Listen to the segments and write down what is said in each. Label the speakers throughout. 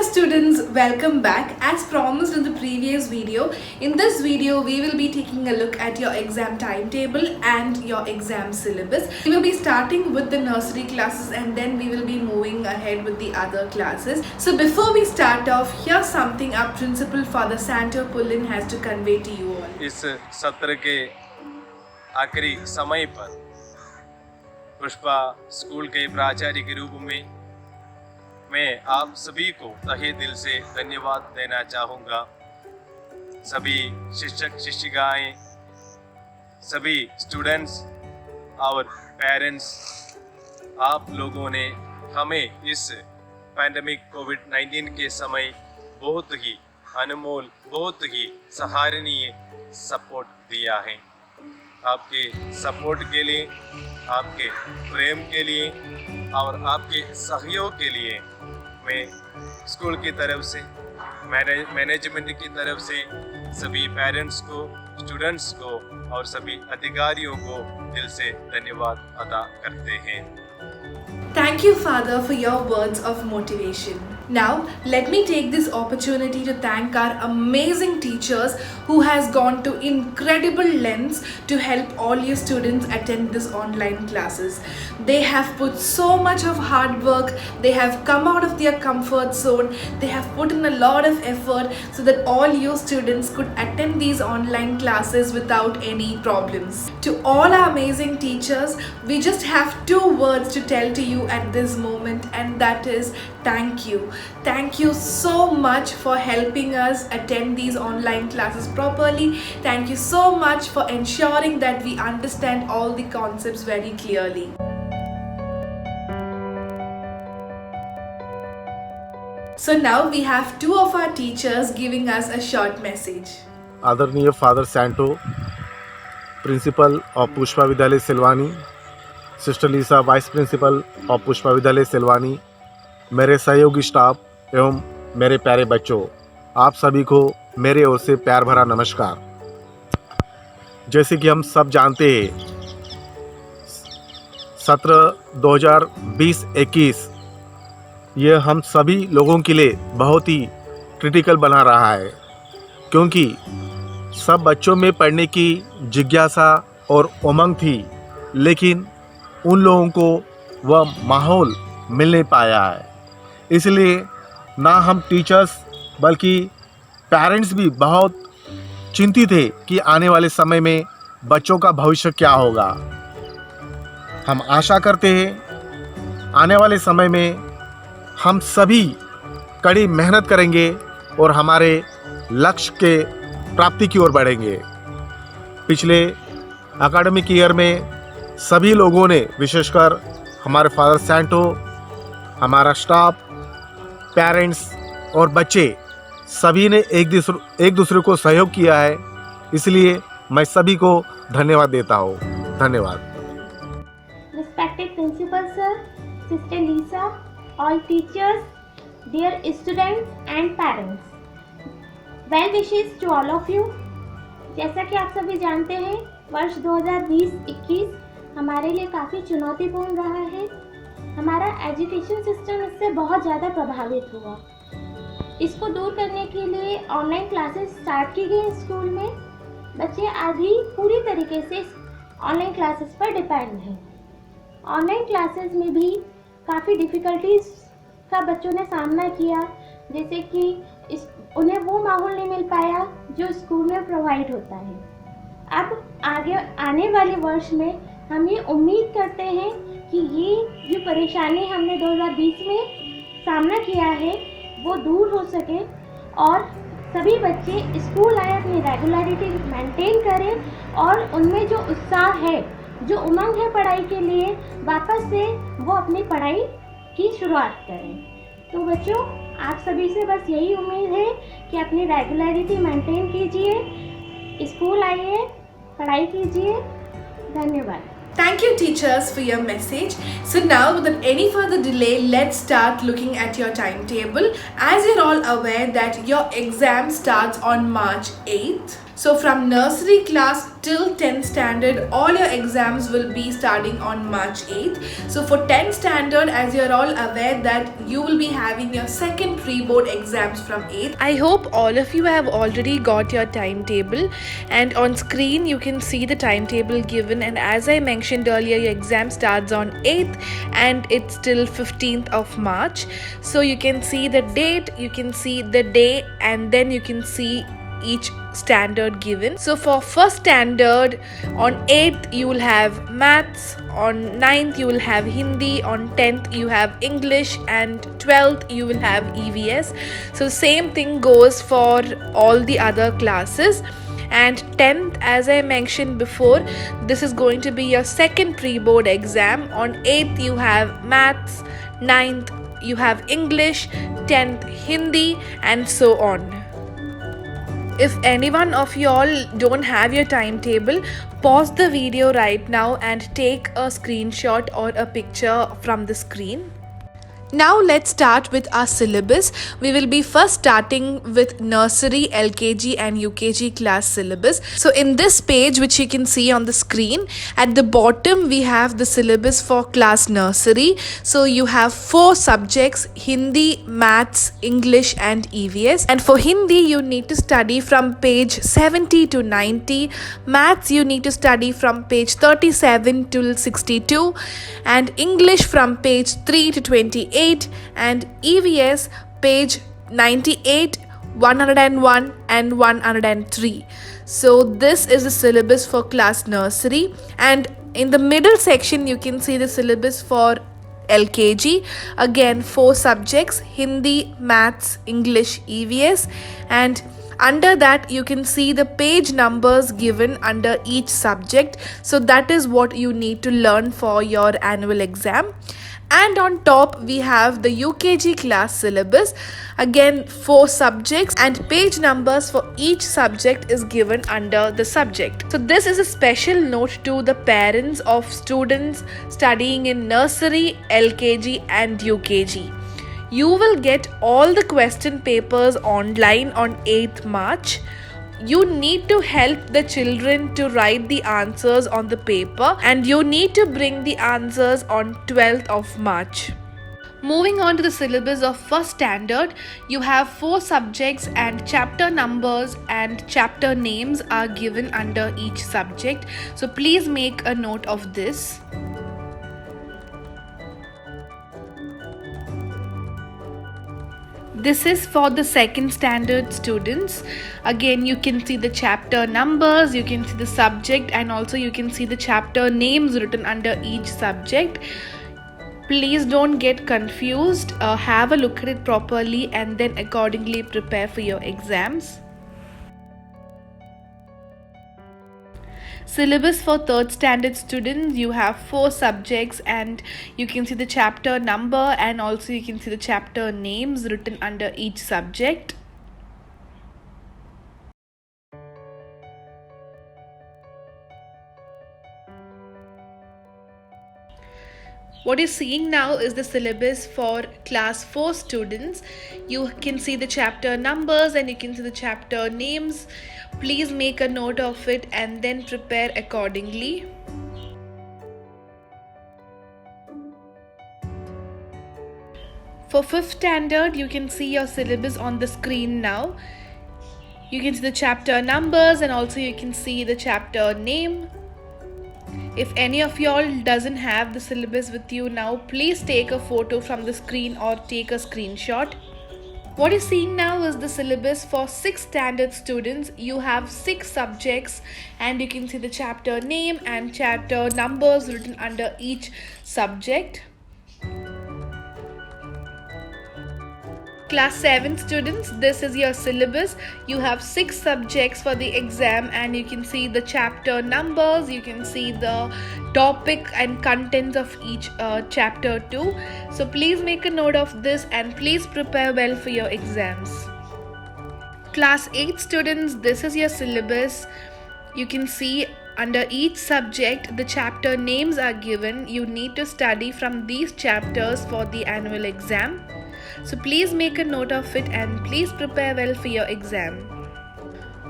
Speaker 1: students, welcome back. As promised in the previous video, in this video we will be taking a look at your exam timetable and your exam syllabus. We will be starting with the nursery classes and then we will be moving ahead with the other classes. So before we start off, here's something our principal Father Santo Pullin has to convey to you all.
Speaker 2: इस सत्र के आखिरी समय पर Pushpa school के प्राचार्य के रूप में मैं आप सभी को तहे दिल से धन्यवाद देना चाहूँगा। सभी शिक्षक शिक्षिकाएं, सभी स्टूडेंट्स और पेरेंट्स, आप लोगों ने हमें इस पैंडेमिक कोविड-19 के समय बहुत ही अनमोल, बहुत ही सराहनीय सपोर्ट दिया है। आपके सपोर्ट के लिए, आपके प्रेम के लिए और आपके सहयोग के लिए मैं स्कूल की तरफ से, मैनेजमेंट की तरफ से सभी पेरेंट्स को, स्टूडेंट्स को और सभी अधिकारियों को दिल से धन्यवाद अदा करते हैं।
Speaker 1: Thank you, Father, for your words of motivation. Now, let me take this opportunity to thank our amazing teachers who has gone to incredible lengths to help all your students attend this online classes. They have put so much of hard work, they have come out of their comfort zone, they have put in a lot of effort so that all your students could attend these online classes without any problems. To all our amazing teachers, we just have two words to tell to you at this moment, and that is thank you. Thank you so much for helping us attend these online classes properly. Thank you so much for ensuring that we understand all the concepts very clearly. So now we have two of our teachers giving us a short message.
Speaker 3: आदरणीय father Santo, principal of Pushpa Vidyalaya Silwani, sister Lisa vice principal of Pushpa Vidyalaya Silwani, मेरे सहयोगी staff एवं मेरे प्यारे बच्चों, आप सभी को मेरे ओर से प्यार भरा नमस्कार। जैसे कि हम सब जानते हैं, सत्र 2020-21 ये हम सभी लोगों के लिए बहुत ही क्रिटिकल बना रहा है, क्योंकि सब बच्चों में पढ़ने की जिज्ञासा और उमंग थी, लेकिन उन लोगों को वह माहौल मिल नहीं पाया है। इसलिए ना हम टीचर्स बल्कि पेरेंट्स भी बहुत चिंतित थे कि आने वाले समय में बच्चों का भविष्य क्या होगा। हम आशा करते हैं आने वाले समय में हम सभी कड़ी मेहनत करेंगे और हमारे लक्ष्य के प्राप्ति की ओर बढ़ेंगे। पिछले एकेडमिक ईयर में सभी लोगों ने, विशेषकर हमारे फादर सैंटो, हमारा स्टाफ, पेरेंट्स और बच्चे सभी ने एक दूसरे को सहयोग किया है, इसलिए मैं सभी को धन्यवाद देता हूँ। धन्यवाद।
Speaker 4: Respected Principal Sir, Sister Lisa, all teachers, dear students and parents, well wishes to all of you. जैसा कि आप सभी जानते हैं, वर्ष 2020-21 हमारे लिए काफ़ी चुनौतीपूर्ण रहा है। हमारा एजुकेशन सिस्टम इससे बहुत ज़्यादा प्रभावित हुआ। इसको दूर करने के लिए ऑनलाइन क्लासेस स्टार्ट की गई स्कूल में। बच्चे अभी पूरी तरीके से ऑनलाइन क्लासेस पर डिपेंड हैं। ऑनलाइन क्लासेस में भी काफ़ी डिफ़िकल्टीज़ का बच्चों ने सामना किया, जैसे कि उन्हें वो माहौल नहीं मिल पाया जो स्कूल में प्रोवाइड होता है। अब आगे आने वाले वर्ष में हम ये उम्मीद करते हैं कि ये जो परेशानी हमने 2020 में सामना किया है वो दूर हो सके और सभी बच्चे स्कूल आए, अपनी रेगुलरिटी मेंटेन करें और उनमें जो उत्साह है, जो उमंग है पढ़ाई के लिए, वापस से वो अपनी पढ़ाई की शुरुआत करें। तो बच्चों, आप सभी से बस यही उम्मीद है कि अपनी रेगुलरिटी मेंटेन कीजिए, स्कूल आइए, पढ़ाई कीजिए। धन्यवाद।
Speaker 1: Thank you, teachers, for your message. So now, without any further delay, let's start looking at your timetable. As you're all aware that your exam starts on March 8th. So from nursery class till 10th standard, all your exams will be starting on March 8th. So for 10th standard, as you're all aware that you will be having your second pre-board exams from 8th. I hope all of you have already got your timetable, and on screen you can see the timetable given, and as I mentioned earlier, your exam starts on 8th and it's till 15th of March. So you can see the date, you can see the day, and then you can see each standard given. So for first standard, on 8th you will have maths, on 9th you will have Hindi, on 10th you have English, and 12th you will have EVS. So same thing goes for all the other classes. And 10th, as I mentioned before, this is going to be your second pre-board exam. On 8th you have maths, 9th you have English, 10th Hindi, and so on. If any one of y'all don't have your timetable, pause the video right now and take a screenshot or a picture from the screen. Now let's start with our syllabus. We will be first starting with nursery, LKG and UKG class syllabus. So in this page, which you can see on the screen, at the bottom we have the syllabus for class nursery. So you have 4 subjects: Hindi, Maths, English and EVS. And for Hindi you need to study from page 70 to 90. Maths you need to study from page 37 to 62. And English from page 3 to 28. And EVS page 98, 101 and 103. So this is the syllabus for class nursery, and in the middle section you can see the syllabus for LKG. Again, 4 subjects: Hindi, Maths, English, EVS. And under that you can see the page numbers given under each subject. So that is what you need to learn for your annual exam. And on top we have the UKG class syllabus. Again, 4 subjects, and page numbers for each subject is given under the subject. So this is a special note to the parents of students studying in nursery, LKG and UKG. You will get all the question papers online on 8th March. You need to help the children to write the answers on the paper, and you need to bring the answers on 12th of March. Moving on to the syllabus of first standard, you have 4 subjects, and chapter numbers and chapter names are given under each subject. So please make a note of this. This is for the second standard students. Again, you can see the chapter numbers, you can see the subject, and also you can see the chapter names written under each subject. Please don't get confused. Have a look at it properly and then accordingly prepare for your exams. Syllabus for third standard students, you have 4 subjects, and you can see the chapter number and also you can see the chapter names written under each subject. What you're seeing now is the syllabus for class 4 students. You can see the chapter numbers and you can see the chapter names. Please make a note of it and then prepare accordingly. For 5th standard, you can see your syllabus on the screen now. You can see the chapter numbers and also you can see the chapter name. If any of y'all doesn't have the syllabus with you now, please take a photo from the screen or take a screenshot. What you're seeing now is the syllabus for 6th standard students. You have 6 subjects and you can see the chapter name and chapter numbers written under each subject. Class 7 students, this is your syllabus. You have 6 subjects for the exam and you can see the chapter numbers, you can see the topic and contents of each chapter too. So please make a note of this and please prepare well for your exams. Class 8 students, this is your syllabus. You can see under each subject the chapter names are given. You need to study from these chapters for the annual exam. So please make a note of it and please prepare well for your exam.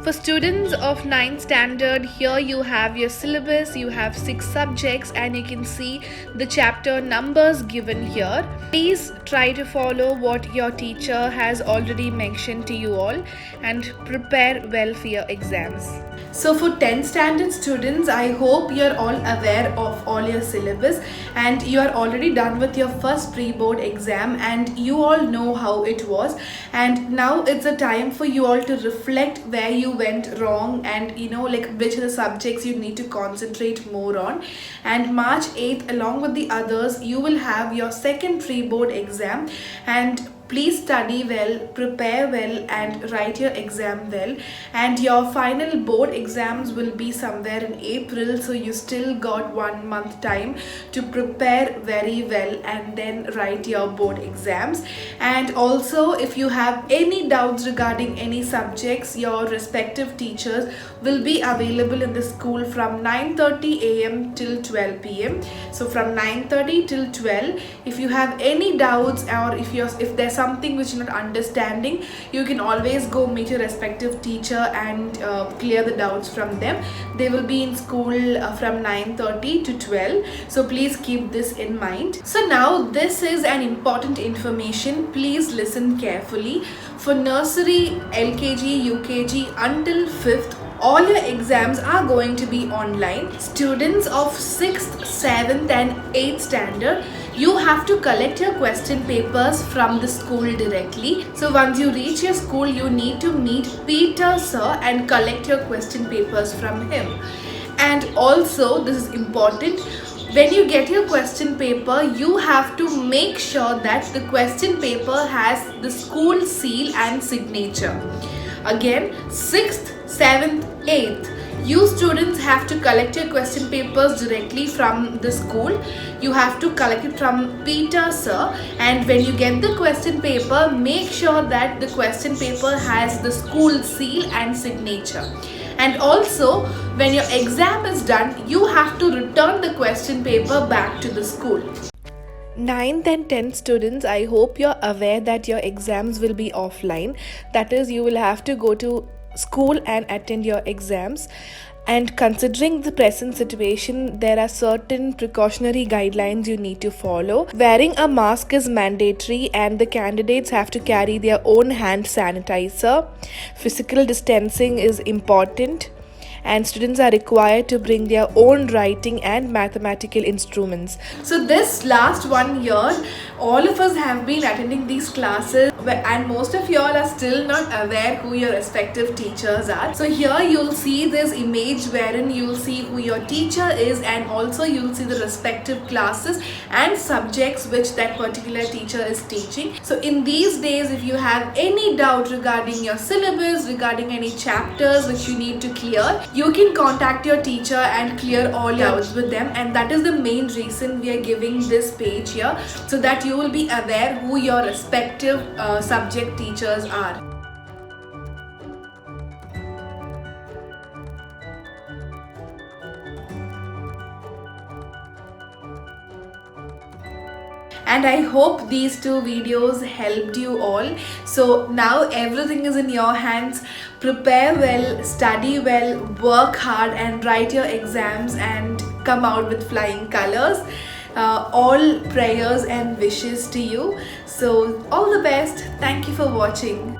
Speaker 1: For For students of 9th standard, here you have your syllabus, you have 6 subjects, and you can see the chapter numbers given here. Please try to follow what your teacher has already mentioned to you all and prepare well for your exams. So for 10th standard students, I hope you're all aware of all your syllabus and you are already done with your first pre-board exam and you all know how it was, and now it's a time for you all to reflect where you went wrong and which are the subjects you need to concentrate more on. And March 8th, along with the others, you will have your second pre-board exam, and please study well, prepare well, and write your exam well. And your final board exams will be somewhere in April, so you still got 1 month time to prepare very well and then write your board exams. And also, if you have any doubts regarding any subjects, your respective teachers will be available in the school from 9:30 a.m. till 12 p.m. So from 9:30 till 12, if you have any doubts or if there's something which you're not understanding, you can always go meet your respective teacher and clear the doubts from them. They will be in school from 9:30 to 12, so please keep this in mind. So now this is an important information, please listen carefully. For nursery, LKG, UKG until 5th, all your exams are going to be online. Students of 6th, 7th and 8th standard, you have to collect your question papers from the school directly. So once you reach your school, you need to meet Peter sir and collect your question papers from him. And also, this is important, when you get your question paper, you have to make sure that the question paper has the school seal and signature. Again, 6th, 7th, 8th, you students have to collect your question papers directly from the school. You have to collect it from Peter sir, and when you get the question paper, make sure that the question paper has the school seal and signature. And also, when your exam is done, you have to return the question paper back to the school. 9th and 10th students, I hope you're aware that your exams will be offline. That is, you will have to go to school and attend your exams. And considering the present situation, there are certain precautionary guidelines you need to follow. Wearing a mask is mandatory and the candidates have to carry their own hand sanitizer. Physical distancing is important. And students are required to bring their own writing and mathematical instruments. So this last 1 year, all of us have been attending these classes and most of you all are still not aware who your respective teachers are. So here you'll see this image wherein you'll see who your teacher is, and also you'll see the respective classes and subjects which that particular teacher is teaching. So in these days, if you have any doubt regarding your syllabus, regarding any chapters which you need to clear, you can contact your teacher and clear all your doubts with them, and that is the main reason we are giving this page here, so that you will be aware who your respective subject teachers are. And I hope these 2 videos helped you all. So now everything is in your hands. Prepare well, study well, work hard and write your exams and come out with flying colors. All prayers and wishes to you. So all the best. Thank you for watching.